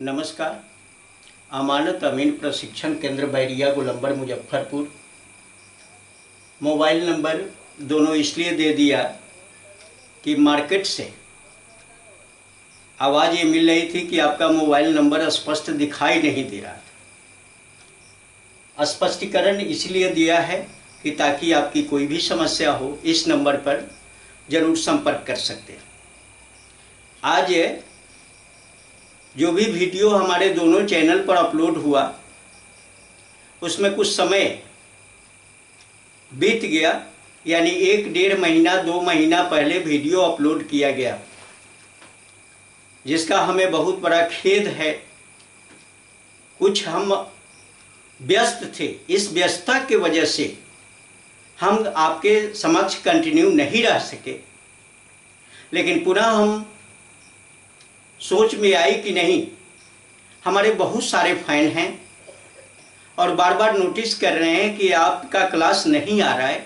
नमस्कार। अमानत अमीन प्रशिक्षण केंद्र बैरिया गोलंबर मुजफ्फरपुर। मोबाइल नंबर दोनों इसलिए दे दिया कि मार्केट से आवाज़ ये मिल रही थी कि आपका मोबाइल नंबर स्पष्ट दिखाई नहीं दे रहा था। स्पष्टीकरण इसलिए दिया है कि ताकि आपकी कोई भी समस्या हो इस नंबर पर ज़रूर संपर्क कर सकते हैं। आज जो भी वीडियो हमारे दोनों चैनल पर अपलोड हुआ उसमें कुछ समय बीत गया, यानी 1-1.5 महीना 2 महीना पहले वीडियो अपलोड किया गया, जिसका हमें बहुत बड़ा खेद है। कुछ हम व्यस्त थे, इस व्यस्तता के वजह से हम आपके समक्ष कंटिन्यू नहीं रह सके, लेकिन पुनः हम सोच में आई कि नहीं, हमारे बहुत सारे फैन हैं और बार बार नोटिस कर रहे हैं कि आपका क्लास नहीं आ रहा है।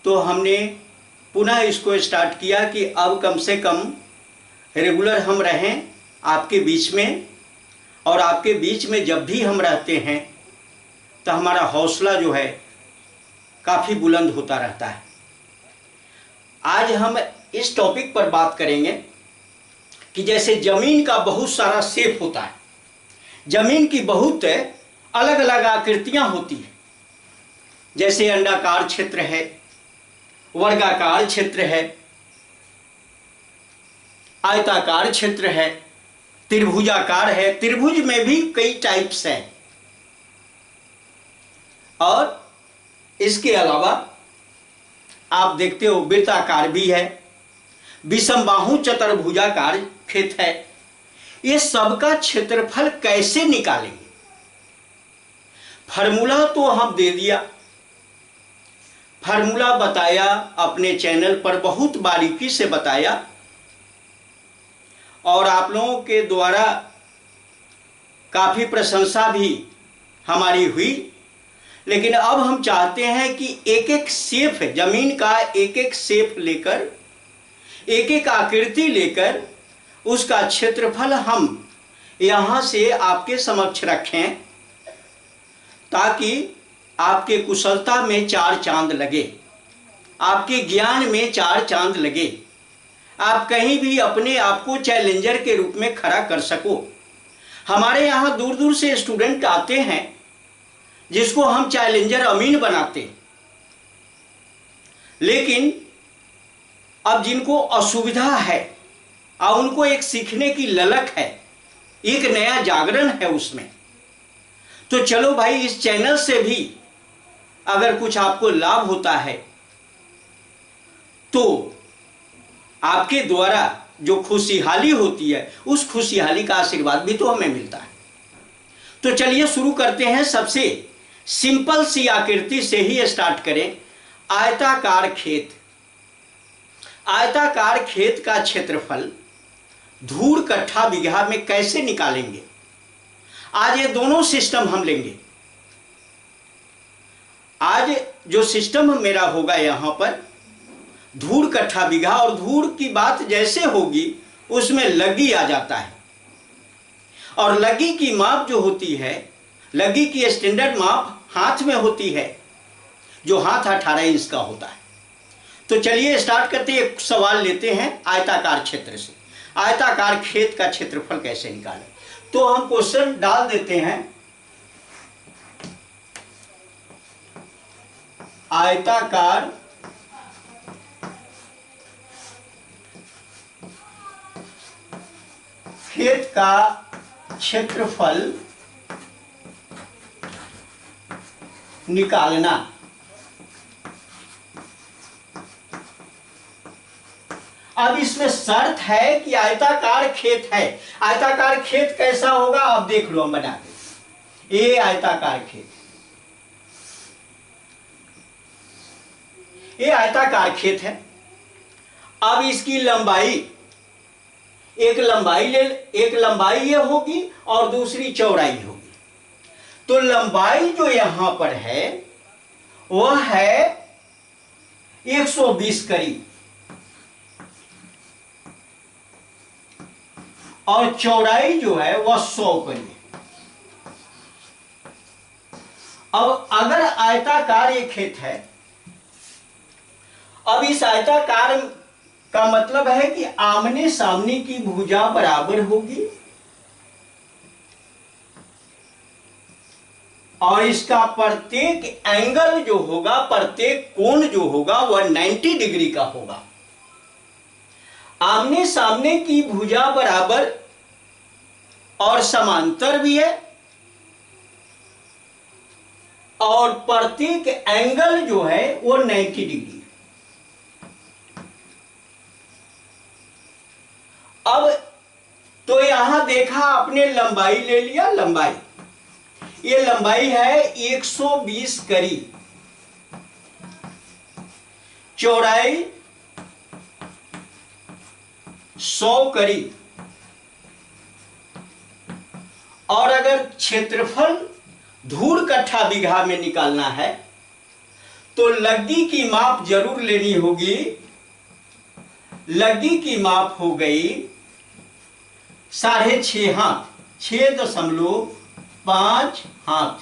तो हमने पुनः इसको स्टार्ट किया कि अब कम से कम रेगुलर हम रहें आपके बीच में, और आपके बीच में जब भी हम रहते हैं तो हमारा हौसला जो है काफ़ी बुलंद होता रहता है। आज हम इस टॉपिक पर बात करेंगे कि जैसे ज़मीन का बहुत सारा शेप होता है, ज़मीन की बहुत अलग अलग आकृतियां होती हैं। जैसे अंडाकार क्षेत्र है, वर्गाकार क्षेत्र है, आयताकार क्षेत्र है, त्रिभुजाकार है। त्रिभुज में भी कई टाइप्स हैं, और इसके अलावा आप देखते हो वृत्ताकार भी है, विषमबाहु चतुर्भुजाकार खेत है। ये सबका क्षेत्रफल कैसे निकालेंगे? फार्मूला तो हम दे दिया, फार्मूला बताया, अपने चैनल पर बहुत बारीकी से बताया, और आप लोगों के द्वारा काफ़ी प्रशंसा भी हमारी हुई। लेकिन अब हम चाहते हैं कि एक एक शेप, जमीन का एक एक शेप लेकर, एक एक आकृति लेकर उसका क्षेत्रफल हम यहाँ से आपके समक्ष रखें, ताकि आपके कुशलता में 4 चांद लगे, आपके ज्ञान में 4 चांद लगे, आप कहीं भी अपने आप को चैलेंजर के रूप में खड़ा कर सको। हमारे यहाँ दूर दूर से स्टूडेंट आते हैं जिसको हम चैलेंजर अमीन बनाते, लेकिन अब जिनको असुविधा है और उनको एक सीखने की ललक है, एक नया जागरण है उसमें, तो चलो भाई, इस चैनल से भी अगर कुछ आपको लाभ होता है तो आपके द्वारा जो खुशहाली होती है उस खुशहाली का आशीर्वाद भी तो हमें मिलता है। तो चलिए शुरू करते हैं। सबसे सिंपल सी आकृति से ही स्टार्ट करें। आयताकार खेत। आयताकार खेत का क्षेत्रफल धूर कट्ठा बीघा में कैसे निकालेंगे? आज ये दोनों सिस्टम हम लेंगे। आज जो सिस्टम मेरा होगा यहाँ पर धूर कट्ठा बीघा, और धूर की बात जैसे होगी उसमें लगी आ जाता है, और लगी की माप जो होती है, लगी की स्टैंडर्ड माप हाथ में होती है, जो हाथ 18 इंच का होता है। तो चलिए स्टार्ट करते हैं। एक सवाल लेते हैं आयताकार क्षेत्र से। आयताकार खेत का क्षेत्रफल कैसे निकालें? तो हम क्वेश्चन डाल देते हैं। आयताकार खेत का क्षेत्रफल निकालना। अब इसमें शर्त है कि आयताकार खेत है। आयताकार खेत कैसा होगा आप देख लो, हम बना दें। ये आयताकार खेत, ये आयताकार खेत है। अब इसकी लंबाई, एक लंबाई ये होगी और दूसरी चौड़ाई होगी। तो लंबाई जो यहां पर है वह है 120 करीब, और चौड़ाई जो है वह 100 करिए। अब अगर आयताकार ये खेत है, अब इस आयताकार का मतलब है कि आमने सामने की भुजा बराबर होगी और इसका प्रत्येक एंगल जो होगा, प्रत्येक कोण जो होगा वह 90 डिग्री का होगा। आमने सामने की भुजा बराबर और समांतर भी है और प्रत्येक एंगल जो है वो 90 डिग्री। अब तो यहां देखा आपने, लंबाई ले लिया, लंबाई ये लंबाई है 120 करी, चौड़ाई 100 करी, और अगर क्षेत्रफल धूर कट्ठा बीघा में निकालना है तो लग्गी की माप जरूर लेनी होगी। लग्गी की माप हो गई 6.5 हाथ, 6.5 हाथ,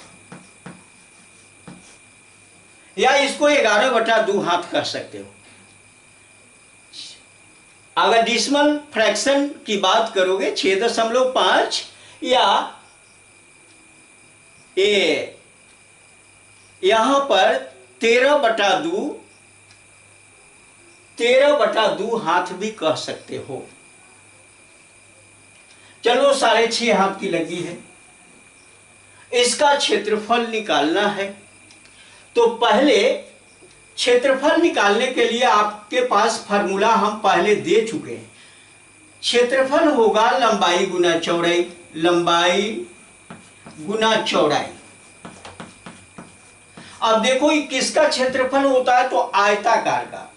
या इसको 11/2 हाथ कह सकते हो। अगर डिसिमल फ्रैक्शन की बात करोगे 6.5 या ये यहां पर 13/2 हाथ भी कह सकते हो। चलो 6.5 हाथ की लगी है, इसका क्षेत्रफल निकालना है। तो पहले क्षेत्रफल निकालने के लिए आपके पास फार्मूला हम पहले दे चुके हैं। क्षेत्रफल होगा लंबाई गुना चौड़ाई, लंबाई गुना चौड़ाई। अब देखो ये किसका क्षेत्रफल होता है, तो आयताकार का।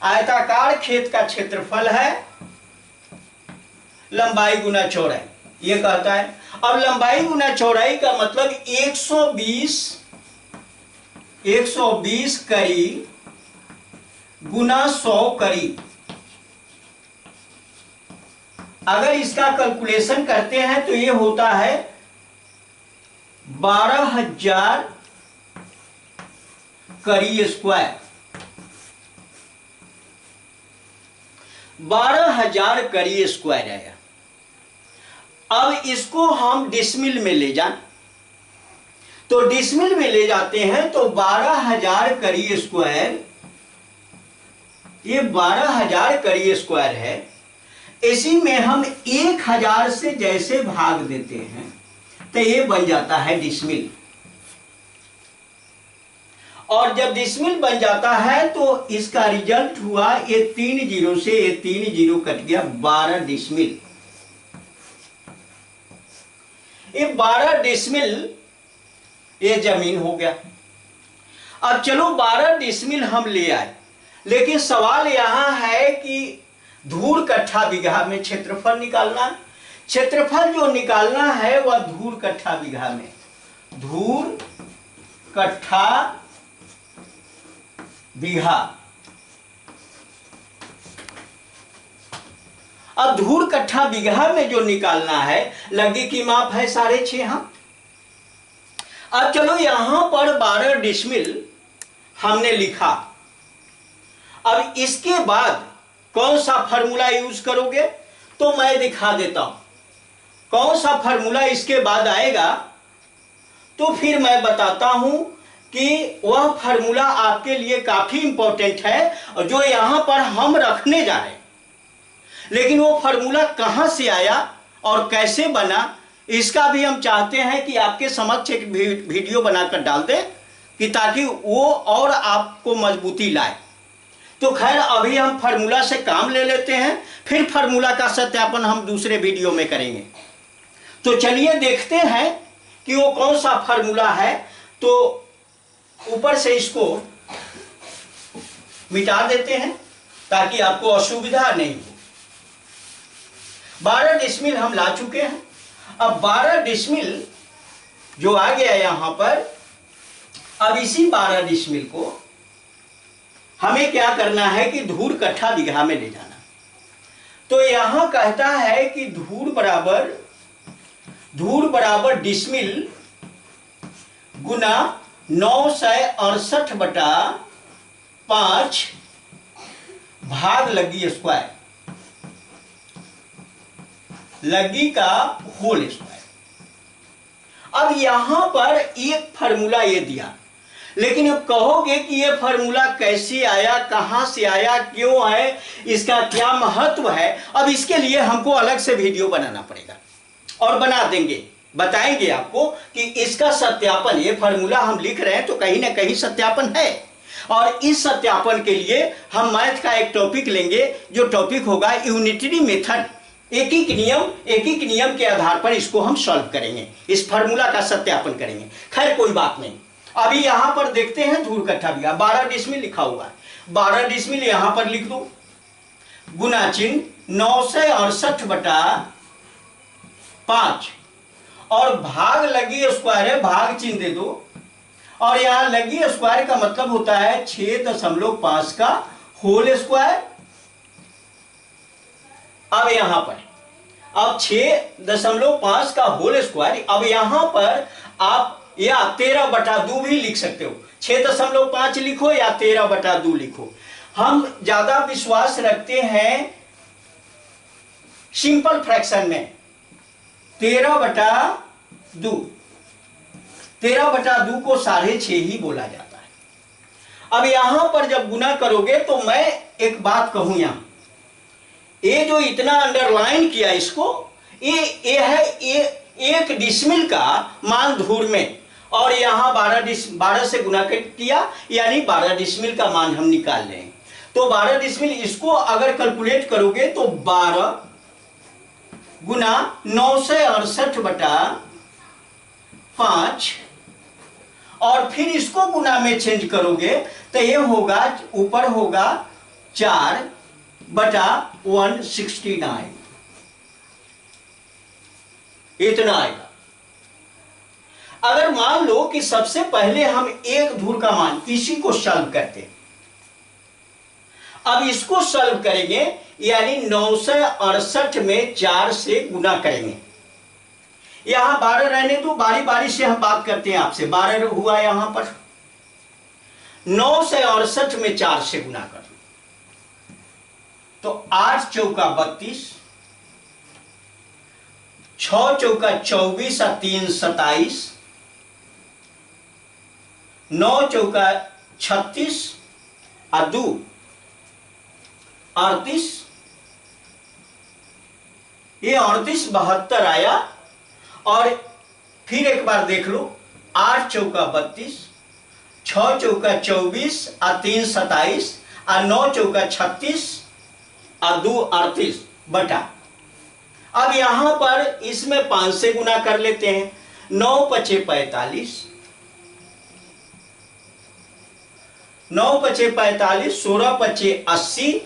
आयताकार खेत का क्षेत्रफल है लंबाई गुना चौड़ाई, ये कहता है। अब लंबाई गुना चौड़ाई का मतलब 120 करी गुना 100 करी। अगर इसका कैलकुलेशन करते हैं तो ये होता है 12,000 करी स्क्वायर, 12,000 करी स्क्वायर आया। अब इसको हम डिसमिल में ले जाएं, तो डिसमिल में ले जाते हैं तो 12,000 करी स्क्वायर, ये 12,000 करी स्क्वायर है। इसी में हम 1,000 से जैसे भाग देते हैं तो ये बन जाता है डिसमिल। और जब डिसमिल बन जाता है तो इसका रिजल्ट हुआ, ये 3 जीरो से ये 3 जीरो कट गया, 12 डिसमिल। ये 12 डिसमिल ये जमीन हो गया। अब चलो 12 डिसमिल हम ले आए, लेकिन सवाल यहां है कि धूर कट्ठा बीघा में क्षेत्रफल निकालना। क्षेत्रफल जो निकालना है वह धूर कट्ठा बीघा में, धूर कट्ठा बीघा। अब धूर कट्ठा बीघा में जो निकालना है, लग्गी की माप है 6.5 हाथ। अब चलो यहां पर 12 डिसमिल हमने लिखा। अब इसके बाद कौन सा फार्मूला यूज करोगे, तो मैं दिखा देता हूं कौन सा फार्मूला इसके बाद आएगा। तो फिर मैं बताता हूं कि वह फार्मूला आपके लिए काफी इंपॉर्टेंट है और जो यहां पर हम रखने जा रहे हैं। लेकिन वो फार्मूला कहां से आया और कैसे बना, इसका भी हम चाहते हैं कि आपके समक्ष एक वीडियो बनाकर डाल दें, कि ताकि वो और आपको मजबूती लाए। तो खैर अभी हम फार्मूला से काम ले लेते हैं, फिर फार्मूला का सत्यापन हम दूसरे वीडियो में करेंगे। तो चलिए देखते हैं कि वो कौन सा फार्मूला है। तो ऊपर से इसको मिटा देते हैं ताकि आपको असुविधा नहीं हो। 12 डिसमिल हम ला चुके हैं। अब 12 डिसमिल जो आ गया यहां पर, अब इसी 12 डिसमिल को हमें क्या करना है कि धूर कट्ठा बीघा में ले जाना। तो यहां कहता है कि धूर बराबर डिसमिल गुना 968/5 भाग लगी स्क्वायर, लगी का होल स्क्वायर। अब यहां पर एक फार्मूला ये दिया, लेकिन अब कहोगे कि ये फार्मूला कैसे आया, कहां से आया, क्यों है, इसका क्या महत्व है। अब इसके लिए हमको अलग से वीडियो बनाना पड़ेगा और बना देंगे, बताएंगे आपको कि इसका सत्यापन, ये फार्मूला हम लिख रहे हैं तो कहीं ना कहीं सत्यापन है। और इस सत्यापन के लिए हम मैथ का एक टॉपिक लेंगे, जो टॉपिक होगा यूनिटरी मेथड। एक एक नियम के आधार पर इसको हम सॉल्व करेंगे, इस फार्मूला का सत्यापन करेंगे। खैर कोई बात नहीं, अभी यहां पर देखते हैं धूर कट्ठा बीघा 12 डिसमिल लिखा हुआ है। 12 डिसमिल यहां पर लिख दो, गुना चिन्ह 968/5 और भाग लगी स्क्वायर है, भाग चिन्ह दे दो। और यहां लगी स्क्वायर का मतलब होता है 6.5 का होल स्क्वायर। अब यहां पर 6.5 का होल स्क्वायर, अब यहां पर आप या 13/2 भी लिख सकते हो, 6.5 लिखो या 13/2 लिखो। हम ज्यादा विश्वास रखते हैं सिंपल फ्रैक्शन में 13/2। 13/2 को 6.5 ही बोला जाता है। अब यहां पर जब गुना करोगे तो मैं एक बात कहूं, यहां ये जो इतना अंडरलाइन किया इसको, ये है एक डिसमिल का मान धूर में, और यहां 12 से गुना किया, यानी 12 डिसमिल का मान हम निकाल रहे हैं। तो 12 डिसमिल, इसको अगर कैलकुलेट करोगे तो 12 गुना 968/5 और फिर इसको गुना में चेंज करोगे तो ये होगा, ऊपर होगा 4/169, इतना आएगा। अगर मान लो कि सबसे पहले हम एक धूर का मान, इसी को सॉल्व करते हैं। अब इसको सॉल्व करेंगे, यानी 968 में 4 से गुना करेंगे। यहां 12 रहने दो, बारी बारी से हम बात करते हैं आपसे। 12 हुआ यहां पर, 968 में 4 से गुना कर लो तो 8 चौका 32, 6 चौका 24 और 3 27, 9 चौका 36 और 2 38, ये 38 72 आया। और फिर एक बार देख लो, 8 चौका 32, 6 चौका 24 और 3 27 और 9 चौका 36 और 2 38 बटा। अब यहां पर इसमें 5 से गुना कर लेते हैं, 9 पचे 45, 9 पचे 45, 16 पचे 80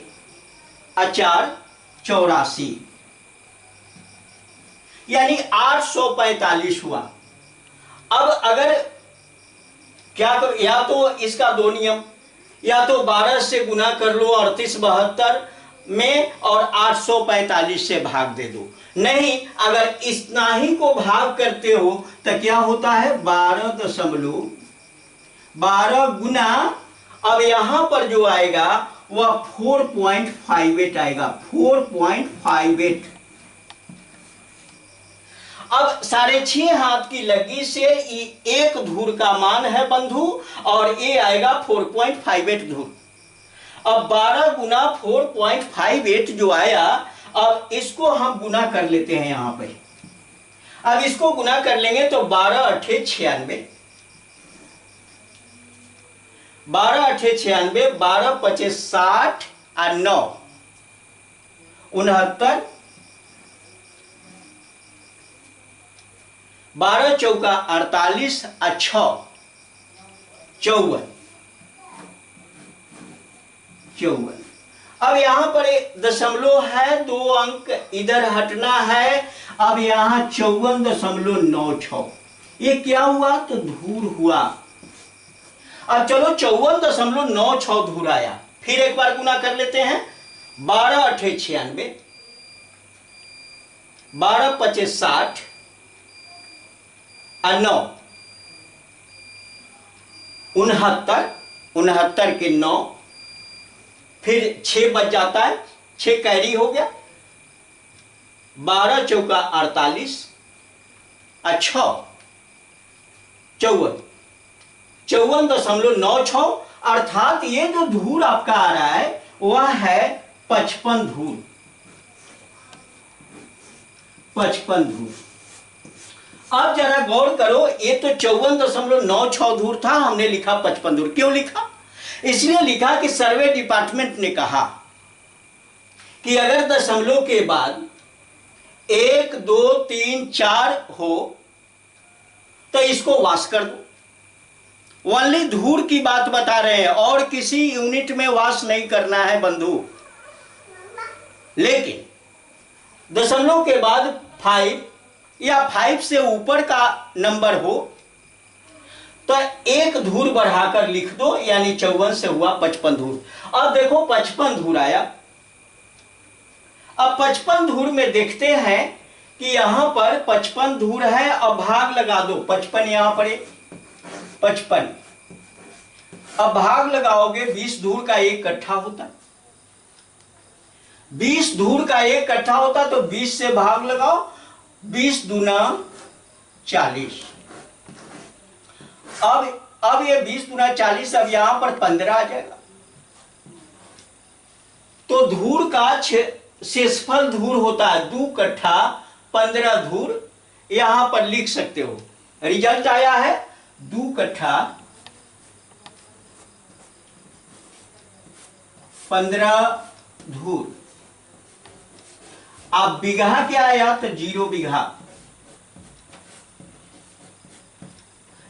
और 4 84, यानी 845 हुआ। अब अगर क्या करो, या तो इसका दो नियम, या तो 12 से गुना कर लो 38 72 में और 845 से भाग दे दो। नहीं, अगर इतना ही को भाग करते हो तो क्या होता है, 12 गुना, अब यहां पर जो आएगा वह 4.58 आएगा, 4.58। अब 6.5 हाथ की लगी से एक धूर का मान है बंधु, और ये आएगा 4.58 धूर। अब 12 गुना 4.58 जो आया, अब इसको हम गुना कर लेते हैं यहां पे। अब इसको गुना कर लेंगे तो 12 8 96, 12 8 96, 12 पचे 60 और 9 69, 12 चौका 48 और 6 54। अब यहां पर दशमलव है, 2 अंक इधर हटना है। अब यहां 54.96, ये क्या हुआ, तो धूर हुआ। अब चलो 54.96 धूर आया, फिर एक बार गुना कर लेते हैं। 12 अठे 96, 12 पचे 60 और 9 69, 69 के 9, फिर 6 बच जाता है, 6 कैरी हो गया, 12 चौका 48 और 6 54, 54.96, अर्थात ये जो धूर आपका आ रहा है वह है 55 धूर, 55 धूर। अब जरा गौर करो, ये तो 54.96 धूर था, हमने लिखा 55 धूर। क्यों लिखा? इसलिए लिखा कि सर्वे डिपार्टमेंट ने कहा कि अगर दशमलव के बाद 1 2 3 4 हो तो इसको वाश कर दो। ओनली धूर की बात बता रहे हैं और किसी यूनिट में वाश नहीं करना है बंधु। लेकिन दशमलव के बाद 5 या 5 से ऊपर का नंबर हो तो एक धूर बढ़ाकर लिख दो, यानी 54 से हुआ 55 धूर। अब देखो 55 धूर आया। अब 55 धूर में देखते हैं कि यहां पर 55 धूर है, अब भाग लगा दो। 55 यहां पर 55, अब भाग लगाओगे 20 धूर का एक इकट्ठा होता, 20 धूर का एक इकट्ठा होता तो 20 से भाग लगाओ, 20 दूना 40। अब ये 20 दूना 40, अब यहां पर 15 आ जाएगा। तो धूर का शेषफल धूर होता है 2 कट्ठा 15 धूर, यहां पर लिख सकते हो। रिजल्ट आया है 2 कट्ठा 15 धूर। अब बीघा क्या आया? तो 0 बीघा,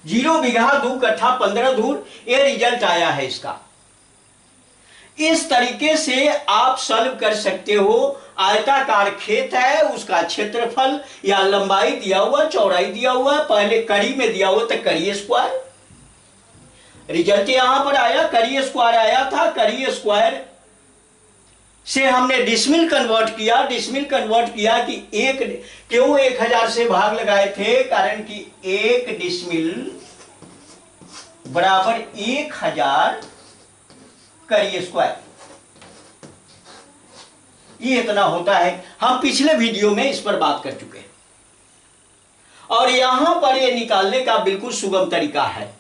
0 बीघा 2 कट्ठा 15 धूर, ये रिजल्ट आया है इसका। इस तरीके से आप सॉल्व कर सकते हो। आयताकार खेत है, उसका क्षेत्रफल या लंबाई दिया हुआ, चौड़ाई दिया हुआ, पहले कड़ी में दिया हुआ तो कड़ी स्क्वायर, रिजल्ट यहां पर आया कड़ी स्क्वायर आया था। कड़ी स्क्वायर से हमने डिसमिल कन्वर्ट किया। डिसमिल कन्वर्ट किया कि क्यों 1000 से भाग लगाए थे? कारण कि 1 डिसमिल बराबर 1000 करी स्क्वायर, ये इतना होता है। हम पिछले वीडियो में इस पर बात कर चुके हैं और यहां पर ये निकालने का बिल्कुल सुगम तरीका है।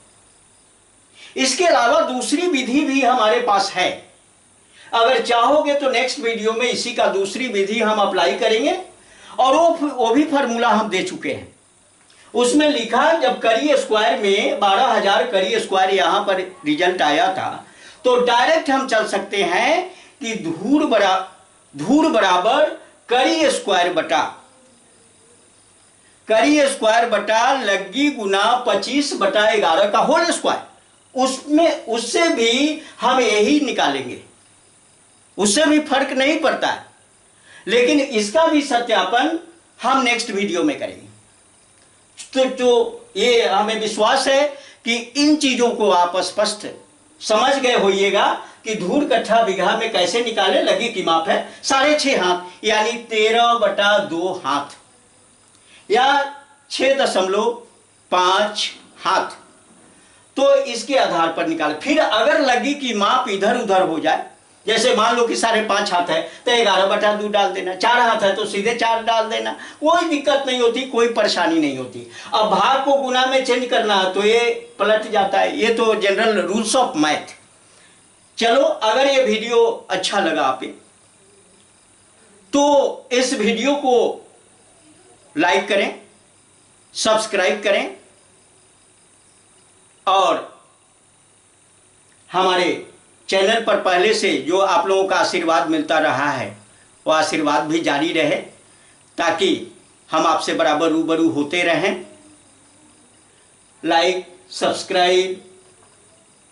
इसके अलावा दूसरी विधि भी हमारे पास है। अगर चाहोगे तो नेक्स्ट वीडियो में इसी का दूसरी विधि हम अप्लाई करेंगे और वो भी फॉर्मूला हम दे चुके हैं। उसमें लिखा, जब करी स्क्वायर में 12000 करी स्क्वायर यहां पर रिजल्ट आया था, तो डायरेक्ट हम चल सकते हैं कि धूर बराबर करी स्क्वायर बटा लग्गी गुना 25/11 का होल स्क्वायर। उससे भी हम यही निकालेंगे, उससे भी फर्क नहीं पड़ता है, लेकिन इसका भी सत्यापन हम नेक्स्ट वीडियो में करेंगे। तो ये हमें विश्वास है कि इन चीजों को आप स्पष्ट समझ गए होइएगा कि धूर कट्ठा बीघा में कैसे निकाले। लगी की माप है 6.5 हाथ, यानी 13/2 हाथ या 6.5 हाथ। तो इसके आधार पर निकाले। फिर अगर लगी की माप इधर उधर हो जाए, जैसे मान लो कि 5.5 हाथ है तो 11/2 डाल देना, 4 हाथ है तो सीधे 4 डाल देना, कोई दिक्कत नहीं होती, कोई परेशानी नहीं होती। अब भाग को गुना में चेंज करना है तो ये पलट जाता है। ये तो जनरल रूल्स ऑफ मैथ। चलो, अगर ये वीडियो अच्छा लगा आप तो इस वीडियो को लाइक करें, सब्सक्राइब करें और हमारे चैनल पर पहले से जो आप लोगों का आशीर्वाद मिलता रहा है वो आशीर्वाद भी जारी रहे, ताकि हम आपसे बराबर रूबरू होते रहें। लाइक, सब्सक्राइब,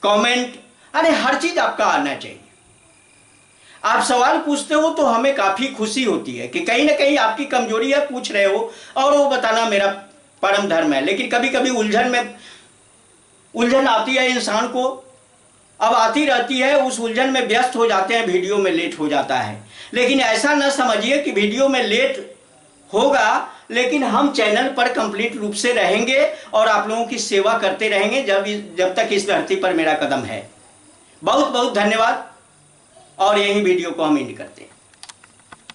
कमेंट, अरे हर चीज आपका आना चाहिए। आप सवाल पूछते हो तो हमें काफी खुशी होती है कि कहीं ना कहीं आपकी कमजोरी है, पूछ रहे हो, और वो बताना मेरा परम धर्म है। लेकिन कभी कभी उलझन आती है इंसान को, अब आती रहती है, उस उलझन में व्यस्त हो जाते हैं, वीडियो में लेट हो जाता है। लेकिन ऐसा न समझिए कि वीडियो में लेट होगा, लेकिन हम चैनल पर कंप्लीट रूप से रहेंगे और आप लोगों की सेवा करते रहेंगे जब तक इस धरती पर मेरा कदम है। बहुत बहुत धन्यवाद, और यही वीडियो को हम एंड करते हैं।